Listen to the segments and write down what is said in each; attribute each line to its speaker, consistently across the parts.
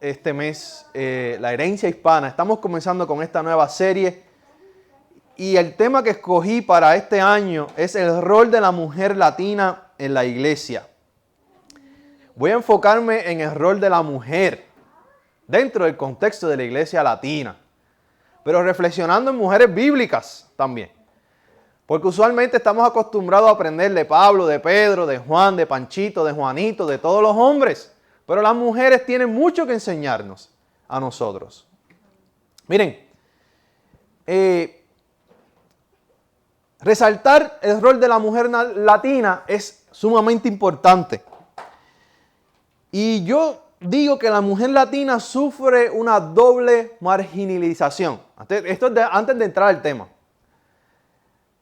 Speaker 1: este mes la herencia hispana. Estamos comenzando con esta nueva serie y el tema que escogí para este año es el rol de la mujer latina en la iglesia. Voy a enfocarme en el rol de la mujer dentro del contexto de la iglesia latina, pero reflexionando en mujeres bíblicas también. Porque usualmente estamos acostumbrados a aprender de Pablo, de Pedro, de Juan, de Panchito, de Juanito, de todos los hombres. Pero las mujeres tienen mucho que enseñarnos a nosotros. Miren, resaltar el rol de la mujer latina es sumamente importante. Y yo digo que la mujer latina sufre una doble marginalización. Esto es antes de entrar al tema.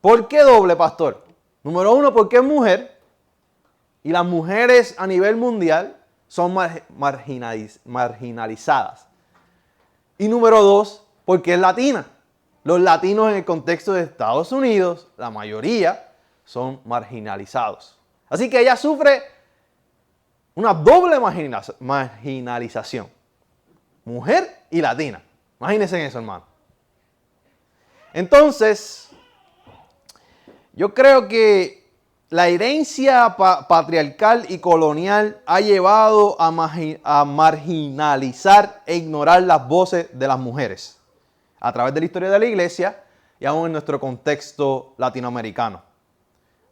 Speaker 1: ¿Por qué doble, pastor? Número uno, porque es mujer y las mujeres a nivel mundial son marginalizadas. Y número dos, porque es latina. Los latinos en el contexto de Estados Unidos, la mayoría, son marginalizados. Así que ella sufre una doble marginalización. Mujer y latina. Imagínense en eso, hermano. Entonces, yo creo que la herencia patriarcal y colonial ha llevado a marginalizar e ignorar las voces de las mujeres a través de la historia de la iglesia y aún en nuestro contexto latinoamericano.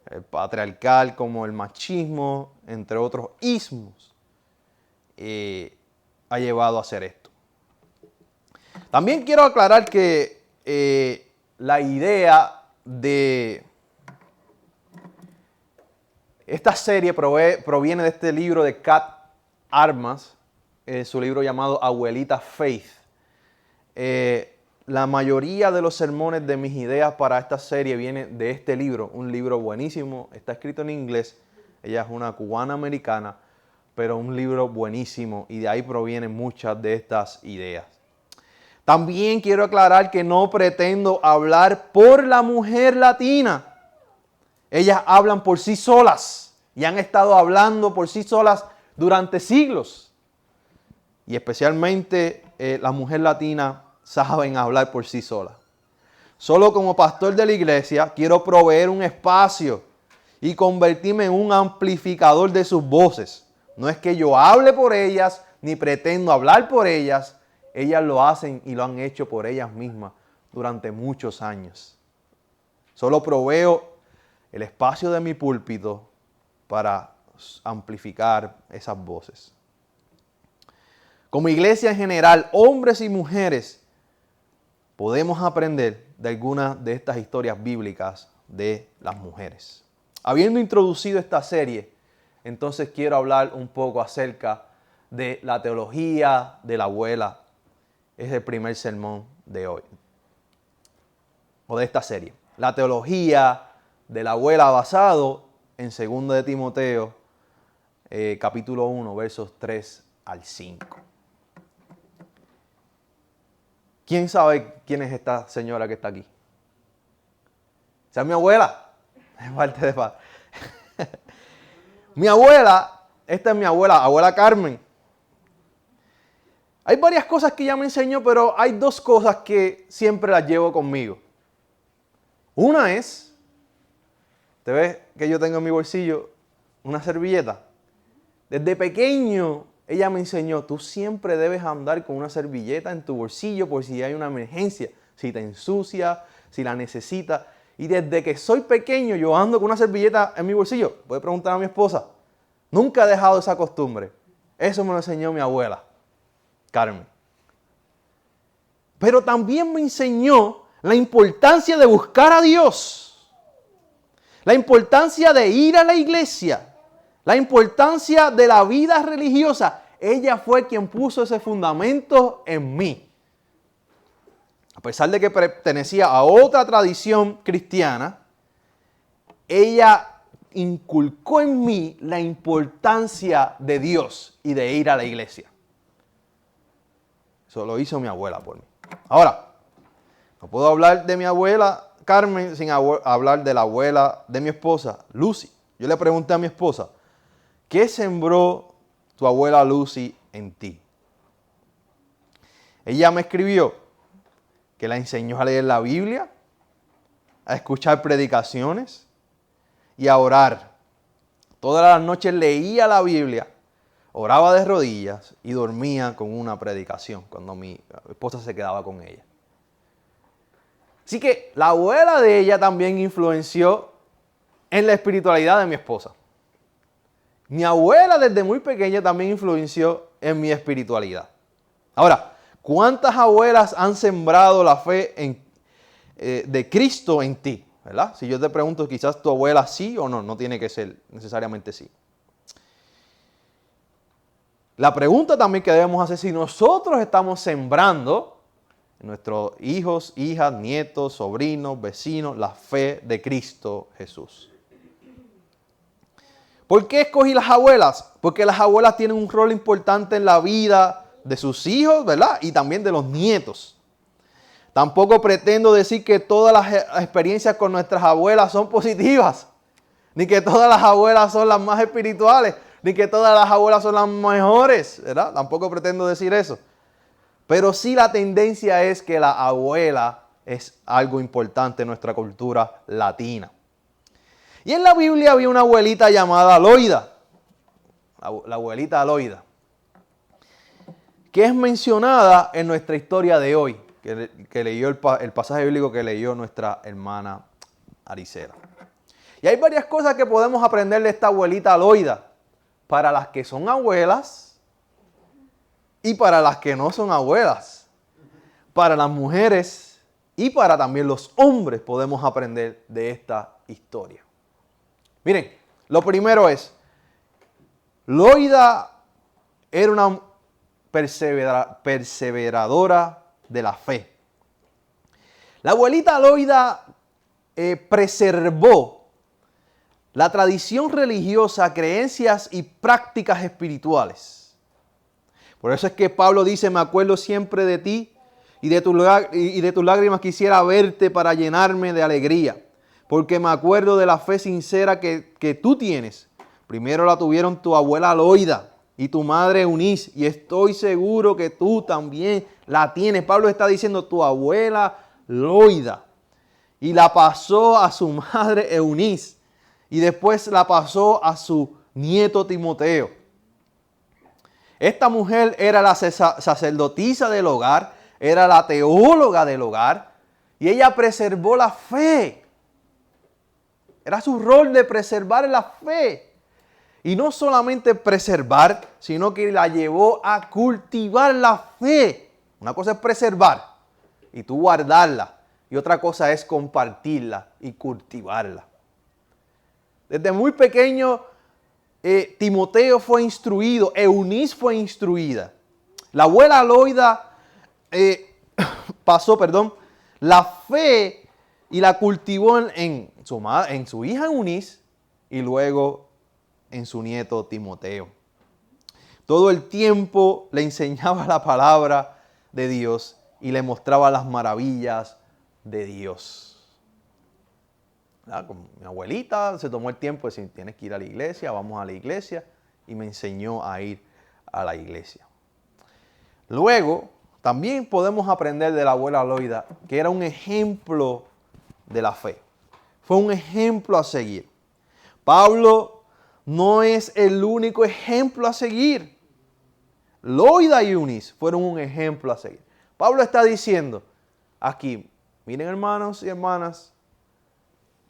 Speaker 1: El patriarcal como el machismo, entre otros ismos, ha llevado a hacer esto. También quiero aclarar que la idea de esta serie proviene de este libro de Kat Armas, su libro llamado Abuelita Faith. La mayoría de los sermones de mis ideas para esta serie vienen de este libro, un libro buenísimo, está escrito en inglés, ella es una cubana americana, pero un libro buenísimo y de ahí provienen muchas de estas ideas. También quiero aclarar que no pretendo hablar por la mujer latina. Ellas hablan por sí solas y han estado hablando por sí solas durante siglos. Y especialmente la mujer latina saben hablar por sí solas. Solo como pastor de la iglesia quiero proveer un espacio y convertirme en un amplificador de sus voces. No es que yo hable por ellas ni pretendo hablar por ellas. Ellas lo hacen y lo han hecho por ellas mismas durante muchos años. Solo proveo el espacio de mi púlpito para amplificar esas voces. Como iglesia en general, hombres y mujeres, podemos aprender de algunas de estas historias bíblicas de las mujeres. Habiendo introducido esta serie, entonces quiero hablar un poco acerca de la teología de la abuela. Es el primer sermón de hoy, o de esta serie. La teología de la abuela basado en 2 de Timoteo, capítulo 1, versos 3 al 5. ¿Quién sabe quién es esta señora que está aquí? ¿Esa es mi abuela? Es parte de padre. Mi abuela, esta es mi abuela, abuela Carmen. Hay varias cosas que ella me enseñó, pero hay dos cosas que siempre las llevo conmigo. Una es, ¿te ves que yo tengo en mi bolsillo una servilleta? Desde pequeño ella me enseñó, tú siempre debes andar con una servilleta en tu bolsillo por si hay una emergencia, si te ensucia, si la necesitas. Y desde que soy pequeño yo ando con una servilleta en mi bolsillo. Voy a preguntar a mi esposa. Nunca he dejado esa costumbre. Eso me lo enseñó mi abuela, Carmen. Pero también me enseñó la importancia de buscar a Dios. La importancia de ir a la iglesia. La importancia de la vida religiosa. Ella fue quien puso ese fundamento en mí. A pesar de que pertenecía a otra tradición cristiana, ella inculcó en mí la importancia de Dios y de ir a la iglesia. Eso lo hizo mi abuela por mí. Ahora, no puedo hablar de mi abuela Carmen sin hablar de la abuela de mi esposa, Lucy. Yo le pregunté a mi esposa, ¿qué sembró tu abuela Lucy en ti? Ella me escribió que la enseñó a leer la Biblia, a escuchar predicaciones y a orar. Todas las noches leía la Biblia, oraba de rodillas y dormía con una predicación cuando mi esposa se quedaba con ella. Así que la abuela de ella también influenció en la espiritualidad de mi esposa. Mi abuela desde muy pequeña también influenció en mi espiritualidad. Ahora, ¿cuántas abuelas han sembrado la fe de Cristo en ti? ¿Verdad? Si yo te pregunto, quizás tu abuela sí o no, no tiene que ser necesariamente sí. La pregunta también que debemos hacer, si nosotros estamos sembrando en nuestros hijos, hijas, nietos, sobrinos, vecinos, la fe de Cristo Jesús. ¿Por qué escogí las abuelas? Porque las abuelas tienen un rol importante en la vida de sus hijos, ¿verdad? Y también de los nietos. Tampoco pretendo decir que todas las experiencias con nuestras abuelas son positivas, ni que todas las abuelas son las más espirituales, ni que todas las abuelas son las mejores, ¿verdad? Tampoco pretendo decir eso. Pero sí la tendencia es que la abuela es algo importante en nuestra cultura latina. Y en la Biblia había una abuelita llamada Loida, la abuelita Loida, que es mencionada en nuestra historia de hoy, que leyó el pasaje bíblico que leyó nuestra hermana Aricela. Y hay varias cosas que podemos aprender de esta abuelita Loida, para las que son abuelas y para las que no son abuelas. Para las mujeres y para también los hombres podemos aprender de esta historia. Miren, lo primero es, Loida era una perseveradora de la fe. La abuelita Loida preservó la tradición religiosa, creencias y prácticas espirituales. Por eso es que Pablo dice, me acuerdo siempre de ti y de tus lágrimas quisiera verte para llenarme de alegría. Porque me acuerdo de la fe sincera que tú tienes. Primero la tuvieron tu abuela Loida y tu madre Eunice. Y estoy seguro que tú también la tienes. Pablo está diciendo tu abuela Loida. Y la pasó a su madre Eunice. Y después la pasó a su nieto Timoteo. Esta mujer era la sacerdotisa del hogar. Era la teóloga del hogar. Y ella preservó la fe. Era su rol de preservar la fe. Y no solamente preservar, sino que la llevó a cultivar la fe. Una cosa es preservar y tú guardarla. Y otra cosa es compartirla y cultivarla. Desde muy pequeño, Timoteo fue instruido, Eunice fue instruida. La abuela Loida pasó la fe y la cultivó en su hija Eunice y luego en su nieto Timoteo. Todo el tiempo le enseñaba la palabra de Dios y le mostraba las maravillas de Dios. Con mi abuelita se tomó el tiempo de decir, tienes que ir a la iglesia, vamos a la iglesia, y me enseñó a ir a la iglesia. Luego, también podemos aprender de la abuela Loida, que era un ejemplo de la fe. Fue un ejemplo a seguir. Pablo no es el único ejemplo a seguir. Loida y Eunice fueron un ejemplo a seguir. Pablo está diciendo aquí, miren hermanos y hermanas,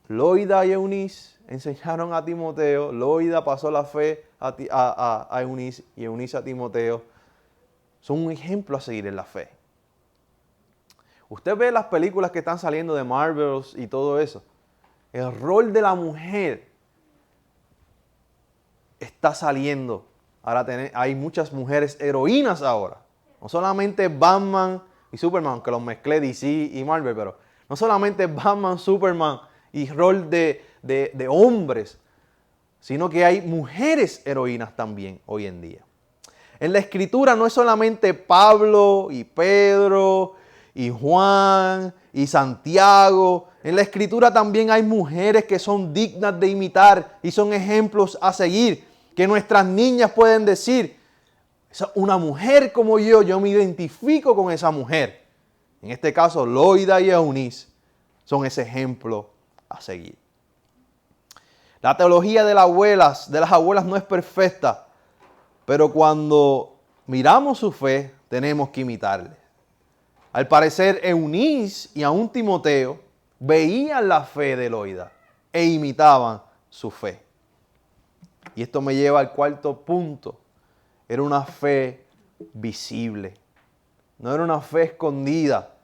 Speaker 1: Loida y Eunice enseñaron a Timoteo, Loida pasó la fe a Eunice y Eunice a Timoteo. Son un ejemplo a seguir en la fe. Usted ve las películas que están saliendo de Marvel y todo eso. El rol de la mujer está saliendo. Ahora hay muchas mujeres heroínas ahora. No solamente Batman y Superman, que los mezclé DC y Marvel, pero no solamente Batman, Superman y rol de hombres, sino que hay mujeres heroínas también hoy en día. En la Escritura no es solamente Pablo y Pedro y Juan y Santiago. En la Escritura también hay mujeres que son dignas de imitar y son ejemplos a seguir, que nuestras niñas pueden decir, Una mujer como yo me identifico con esa mujer. En este caso, Loida y Eunice son ese ejemplo a seguir. La teología de las abuelas no es perfecta, pero cuando miramos su fe, tenemos que imitarle. Al parecer, Eunice y aún Timoteo veían la fe de Loida e imitaban su fe. Y esto me lleva al cuarto punto. Era una fe visible. No era una fe escondida.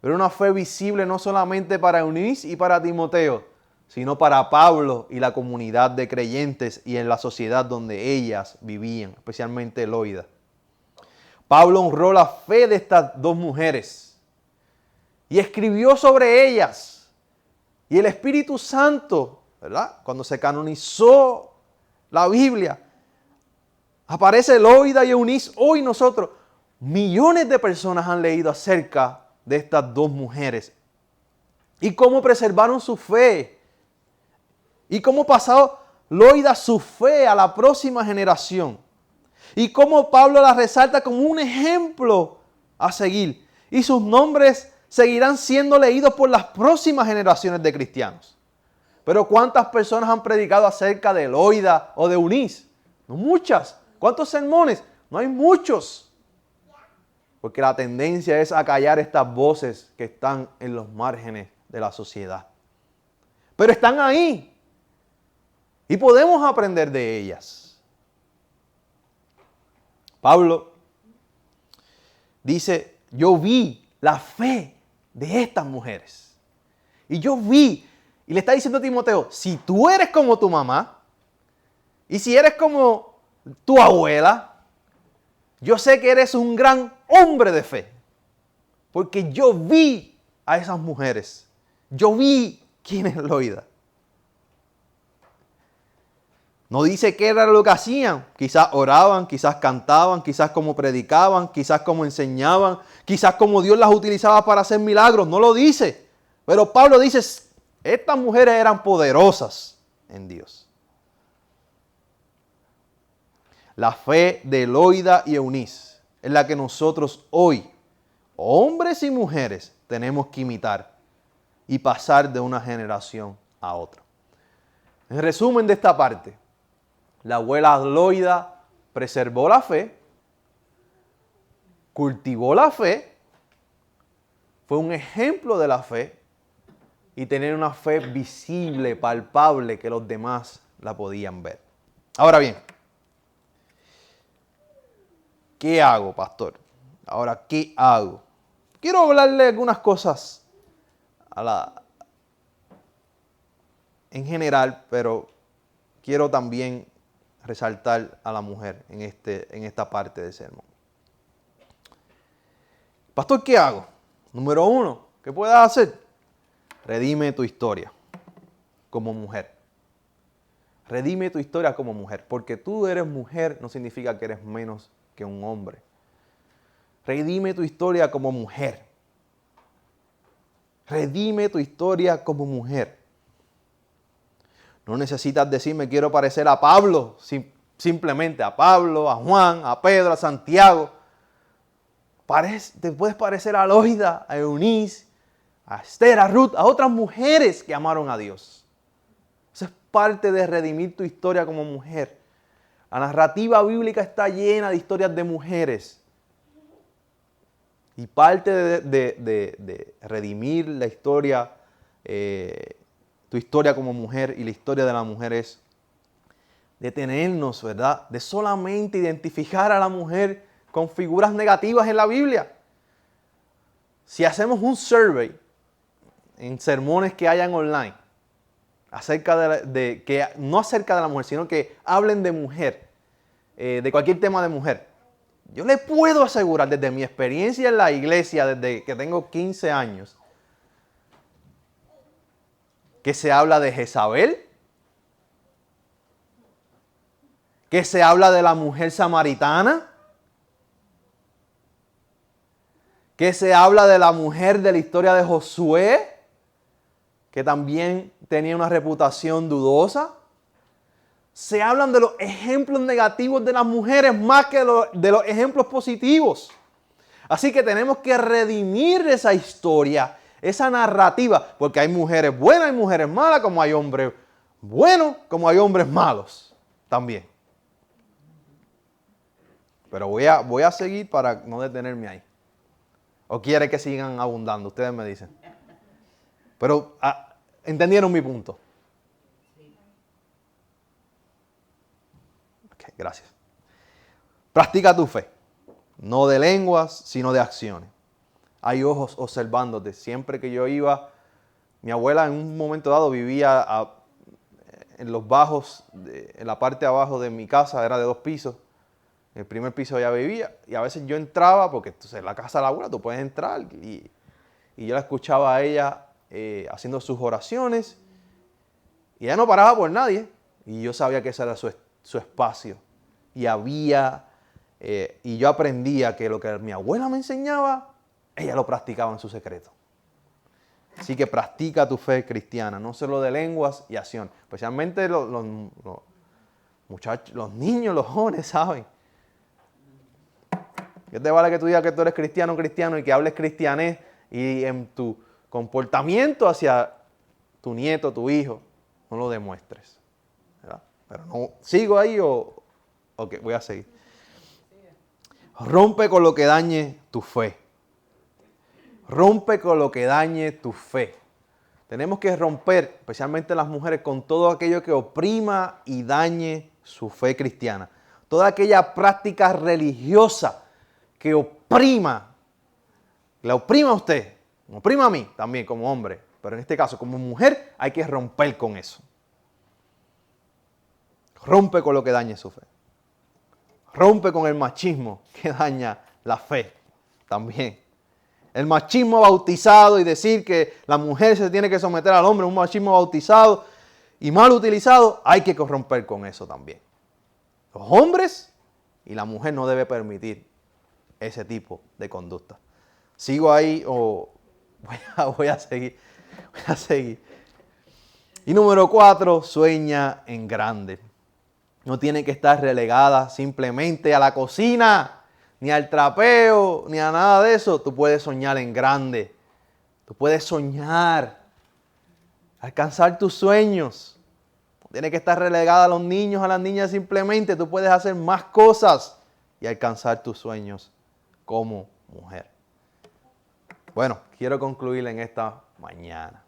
Speaker 1: Era una fe visible no solamente para Eunice y para Timoteo, sino para Pablo y la comunidad de creyentes y en la sociedad donde ellas vivían, especialmente Loida. Pablo honró la fe de estas dos mujeres y escribió sobre ellas. Y el Espíritu Santo, ¿verdad? Cuando se canonizó la Biblia, aparece Loida y Eunice. Hoy nosotros, millones de personas han leído acerca de estas dos mujeres y cómo preservaron su fe y cómo pasó Loida su fe a la próxima generación y cómo Pablo la resalta como un ejemplo a seguir y sus nombres seguirán siendo leídos por las próximas generaciones de cristianos. Pero ¿cuántas personas han predicado acerca de Loida o de Eunice? No muchas. ¿Cuántos sermones? No hay muchos. Porque la tendencia es a callar estas voces que están en los márgenes de la sociedad. Pero están ahí. Y podemos aprender de ellas. Pablo dice, yo vi la fe de estas mujeres. Y yo vi, y le está diciendo a Timoteo, si tú eres como tu mamá, y si eres como tu abuela, yo sé que eres un gran hombre de fe. Porque yo vi a esas mujeres. Yo vi quién es Loida. No dice qué era lo que hacían. Quizás oraban, quizás cantaban, quizás cómo predicaban, quizás cómo enseñaban, quizás cómo Dios las utilizaba para hacer milagros. No lo dice. Pero Pablo dice, estas mujeres eran poderosas en Dios. La fe de Loida y Eunice es la que nosotros hoy, hombres y mujeres, tenemos que imitar y pasar de una generación a otra. En resumen de esta parte, la abuela Loida preservó la fe, cultivó la fe, fue un ejemplo de la fe y tener una fe visible, palpable, que los demás la podían ver. Ahora bien, ¿qué hago, pastor? Ahora, ¿qué hago? Quiero hablarle algunas cosas en general, pero quiero también resaltar a la mujer en esta parte del sermón. Pastor, ¿qué hago? Número 1, ¿qué puedes hacer? Redime tu historia como mujer. Redime tu historia como mujer. Porque tú eres mujer no significa que eres menos que un hombre. Redime tu historia como mujer. Redime tu historia como mujer. No necesitas decirme quiero parecer a Pablo, simplemente a Pablo, a Juan, a Pedro, a Santiago. Te puedes parecer a Loida, a Eunice, a Esther, a Ruth, a otras mujeres que amaron a Dios. Eso es parte de redimir tu historia como mujer. La narrativa bíblica está llena de historias de mujeres. Y parte de redimir la historia, tu historia como mujer y la historia de la mujer es detenernos, ¿verdad? De solamente identificar a la mujer con figuras negativas en la Biblia. Si hacemos un survey en sermones que hayan online, acerca no acerca de la mujer, sino que hablen de mujer, de cualquier tema de mujer, yo le puedo asegurar desde mi experiencia en la iglesia, desde que tengo 15 años, que se habla de Jezabel, que se habla de la mujer samaritana, que se habla de la mujer de la historia de Josué, que también tenía una reputación dudosa. se hablan de los ejemplos negativos de las mujeres más que de los ejemplos positivos. Así que tenemos que redimir esa historia, esa narrativa, porque hay mujeres buenas, hay mujeres malas, como hay hombres buenos, como hay hombres malos también. Pero voy a seguir para no detenerme ahí. ¿O quiere que sigan abundando? Ustedes me dicen. Pero entendieron mi punto. Ok, gracias. Practica tu fe. No de lenguas, sino de acciones. Hay ojos observándote. Siempre que yo iba, mi abuela en un momento dado vivía en los bajos, en la parte de abajo de mi casa, era de 2 pisos. En el primer piso ella vivía y a veces yo entraba, porque entonces, en la casa de la abuela tú puedes entrar y yo la escuchaba a ella haciendo sus oraciones y ella no paraba por nadie y yo sabía que ese era su espacio y y yo aprendía que lo que mi abuela me enseñaba, ella lo practicaba en su secreto. Así que practica tu fe cristiana, no solo de lenguas y acción. Especialmente los muchachos, los niños, los jóvenes, ¿saben? ¿Qué te vale que tú digas que tú eres cristiano y que hables cristianés y en tu comportamiento hacia tu nieto, tu hijo, no lo demuestres? ¿Verdad? Pero no, ¿sigo ahí o ok, voy a seguir? Rompe con lo que dañe tu fe. Rompe con lo que dañe tu fe. Tenemos que romper, especialmente las mujeres, con todo aquello que oprima y dañe su fe cristiana. Toda aquella práctica religiosa que oprima, la oprima a usted, me oprima a mí también como hombre, pero en este caso como mujer hay que romper con eso. Rompe con lo que dañe su fe. Rompe con el machismo que daña la fe también. El machismo bautizado y decir que la mujer se tiene que someter al hombre, un machismo bautizado y mal utilizado, hay que romper con eso también. Los hombres y la mujer no debe permitir ese tipo de conducta. ¿Sigo ahí o voy a seguir? Voy a seguir. Y número 4, sueña en grande. No tiene que estar relegada simplemente a la cocina, ni al trapeo, ni a nada de eso. Tú puedes soñar en grande. Tú puedes soñar, alcanzar tus sueños. No tiene que estar relegada a los niños, a las niñas simplemente. Tú puedes hacer más cosas y alcanzar tus sueños como mujer. Bueno, quiero concluir en esta mañana.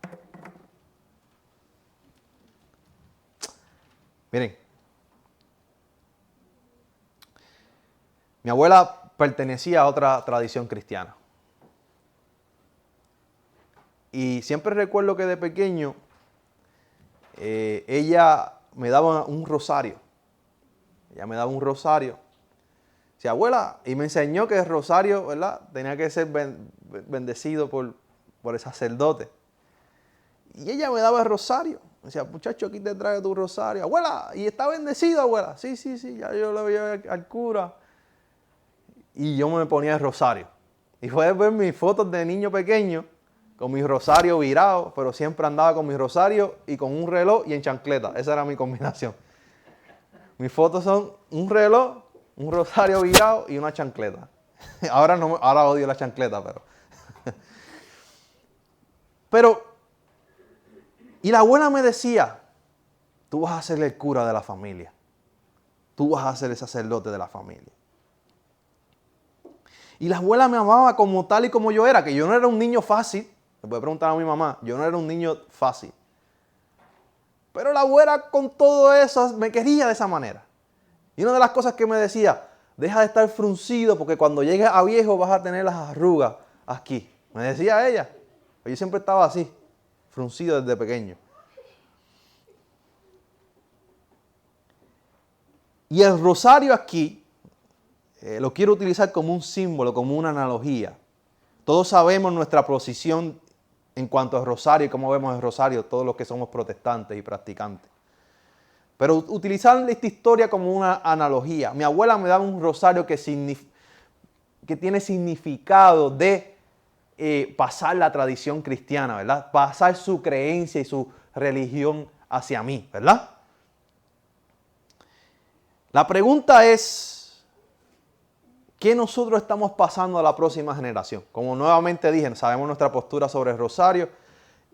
Speaker 1: Miren, mi abuela pertenecía a otra tradición cristiana. Y siempre recuerdo que de pequeño ella me daba un rosario. Ella me daba un rosario. Sí, abuela, y me enseñó que el rosario, ¿verdad?, tenía que ser bendecido por el sacerdote. Y ella me daba el rosario. Me decía, muchacho, aquí te trae tu rosario. Abuela, ¿y está bendecido, abuela? Sí, ya yo lo veía al cura. Y yo me ponía el rosario. Y puedes ver mis fotos de niño pequeño con mi rosario virado, pero siempre andaba con mi rosario y con un reloj y en chancleta. Esa era mi combinación. Mis fotos son un reloj, un rosario virado y una chancleta. Ahora odio la chancleta, pero y la abuela me decía, tú vas a ser el cura de la familia. Tú vas a ser el sacerdote de la familia. Y la abuela me amaba como tal y como yo era, que yo no era un niño fácil. Me puede preguntar a mi mamá, yo no era un niño fácil. Pero la abuela con todo eso me quería de esa manera. Y una de las cosas que me decía, deja de estar fruncido porque cuando llegues a viejo vas a tener las arrugas aquí. Me decía ella. Yo siempre estaba así, fruncido desde pequeño. Y el rosario aquí lo quiero utilizar como un símbolo, como una analogía. Todos sabemos nuestra posición en cuanto al rosario y cómo vemos el rosario, todos los que somos protestantes y practicantes. Pero utilizar esta historia como una analogía. Mi abuela me daba un rosario que tiene significado de pasar la tradición cristiana, ¿verdad? Pasar su creencia y su religión hacia mí, ¿verdad? La pregunta es, ¿qué nosotros estamos pasando a la próxima generación? Como nuevamente dije, sabemos nuestra postura sobre el rosario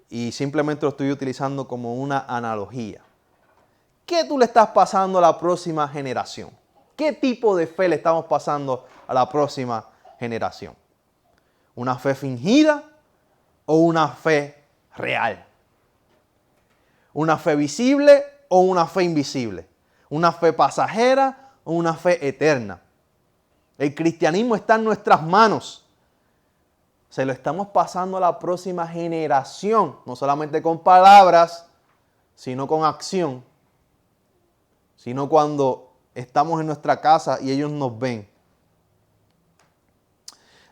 Speaker 1: y simplemente lo estoy utilizando como una analogía. ¿Qué tú le estás pasando a la próxima generación? ¿Qué tipo de fe le estamos pasando a la próxima generación? ¿Una fe fingida o una fe real? ¿Una fe visible o una fe invisible? ¿Una fe pasajera o una fe eterna? El cristianismo está en nuestras manos. Se lo estamos pasando a la próxima generación, no solamente con palabras, sino con acción. Sino cuando estamos en nuestra casa y ellos nos ven.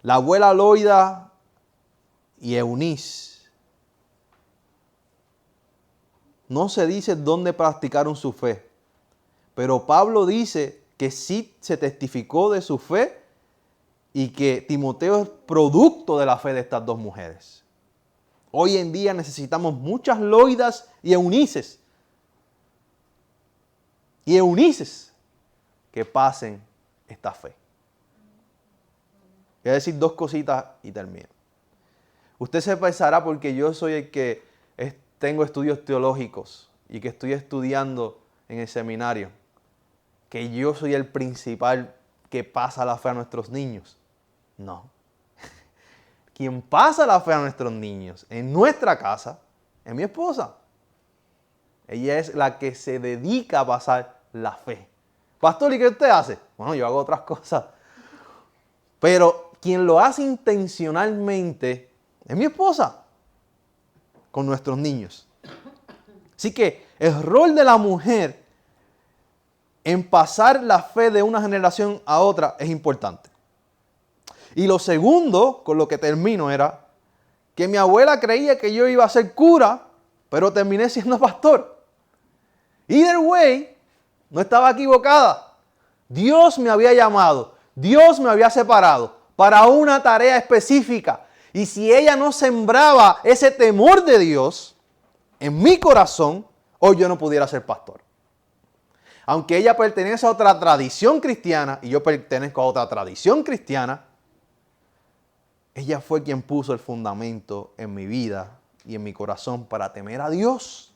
Speaker 1: La abuela Loida y Eunice no se dice dónde practicaron su fe, pero Pablo dice que sí se testificó de su fe y que Timoteo es producto de la fe de estas dos mujeres. Hoy en día necesitamos muchas Loidas y Eunices. Y Eunices que pasen esta fe. Voy a decir dos cositas y termino. Usted se pensará porque yo soy el que tengo estudios teológicos y que estoy estudiando en el seminario, que yo soy el principal que pasa la fe a nuestros niños. No. Quien pasa la fe a nuestros niños en nuestra casa es mi esposa. Ella es la que se dedica a pasar la fe. Pastor, ¿y qué usted hace? Bueno, yo hago otras cosas. Pero quien lo hace intencionalmente es mi esposa con nuestros niños. Así que el rol de la mujer en pasar la fe de una generación a otra es importante. Y lo segundo, con lo que termino, era que mi abuela creía que yo iba a ser cura, pero terminé siendo pastor. Either way, no estaba equivocada. Dios me había llamado, Dios me había separado para una tarea específica. Y si ella no sembraba ese temor de Dios en mi corazón, hoy yo no pudiera ser pastor. Aunque ella pertenece a otra tradición cristiana y yo pertenezco a otra tradición cristiana, ella fue quien puso el fundamento en mi vida y en mi corazón para temer a Dios,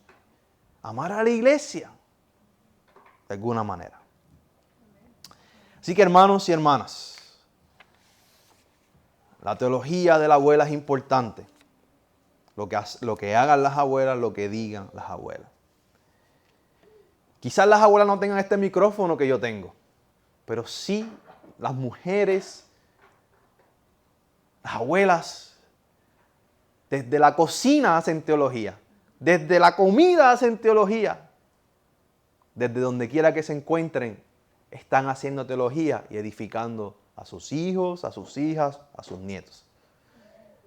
Speaker 1: amar a la iglesia, de alguna manera. Así que hermanos y hermanas, la teología de la abuela es importante. Lo que hagan las abuelas, lo que digan las abuelas. Quizás las abuelas no tengan este micrófono que yo tengo, pero sí las mujeres, las abuelas, desde la cocina hacen teología, desde la comida hacen teología, desde donde quiera que se encuentren, están haciendo teología y edificando a sus hijos, a sus hijas, a sus nietos.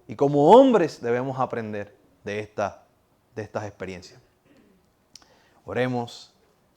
Speaker 1: Y como hombres debemos aprender de estas experiencias. Oremos.